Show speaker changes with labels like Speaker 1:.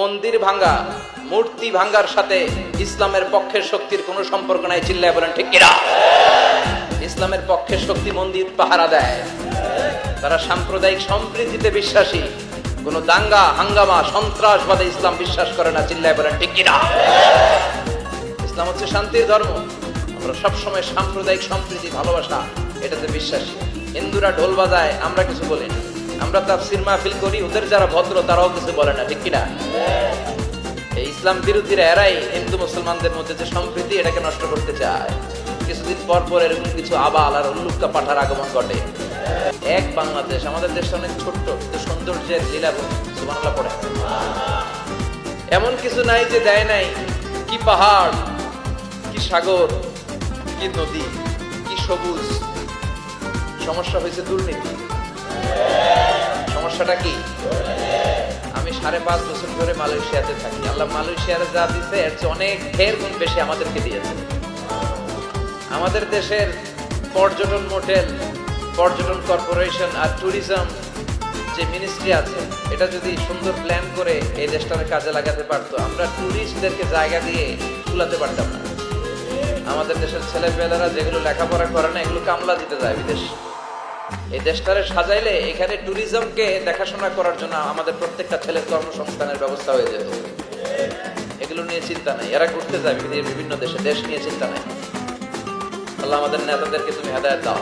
Speaker 1: মন্দির ভাঙ্গা, মূর্তি ভাঙ্গার সাথে ইসলামের পক্ষের শক্তির কোনো সম্পর্ক নাই। চিল্লায় বলেন ঠিক কিনা? ইসলামের পক্ষের শক্তি মন্দির পাহারা দেয়। তারা সাম্প্রদায়িক সম্প্রীতিতে বিশ্বাসী, কোনো দাঙ্গা হাঙ্গামা সন্ত্রাসবাদে ইসলাম বিশ্বাস করে না। চিল্লায় বলেন ঠিক কিনা? ইসলাম হচ্ছে শান্তির ধর্ম। আমরা সবসময় সাম্প্রদায়িক সম্প্রীতি ভালোবাসা এটাতে বিশ্বাসী। হিন্দুরা ঢোল বাজায়, আমরা কিছু বলি না। আমরা তাফসীর মাহফিল করি, ওদের যারা ভদ্র তারাও কিছু বলে না। ঠিক কিনা? এই ইসলাম বিরোধীরা এরাই হিন্দু মুসলমানদের মধ্যে যে সম্প্রীতি এটাকে নষ্ট করতে চায়। কিছুদিন পর পর এরকম কিছু আবাল আর উল্লুক্কা পাঠার আগমন ঘটে। এক বাংলাদেশ, আমাদের দেশটা অনেক ছোট্ট কিন্তু সৌন্দর্যের লীলাভূমি। সুবহানাল্লাহ পড়ে। এমন কিছু নাই যে দেয় নাই। কি পাহাড়, কি সাগর, কি নদী, কি সবুজ। সমস্যা হয়েছে দুর্নীতি। সমস্যাটা কি? আমি 5.5 বছর ধরে মালয়েশিয়াতে থাকি। আল্লাহ মালয়েশিয়ার যা দিছে এর চেয়ে অনেক ঢের গুণ বেশি আমাদেরকে দিয়েছে। আমাদের দেশের পর্যটন মোটেল, পর্যটন কর্পোরেশন আর ট্যুরিজম যে মিনিস্ট্রি আছে, এটা যদি সুন্দর প্ল্যান করে এই দেশটাকে কাজে লাগাতে পারতো, আমরা ট্যুরিস্টদেরকে জায়গা দিয়ে তুলাতে পারতাম না। আমাদের দেশের ছেলেপেলেরা যেগুলো লেখাপড়া করে না, এগুলো কামলা দিতে যায় বিদেশ। এই দেশটারে সাজাইলে এখানে ট্যুরিজমকে দেখাশোনা করার জন্য আমাদের প্রত্যেকটা ছেলের কর্মসংস্থানের ব্যবস্থা হয়ে যেত। এগুলো নিয়ে চিন্তা নাই। এরা ঘুরতে যায় বিভিন্ন দেশে, দেশ নিয়ে চিন্তা নাই। আল্লাহ আমাদের নেতাদেরকে তুমি হেদায়েত দাও।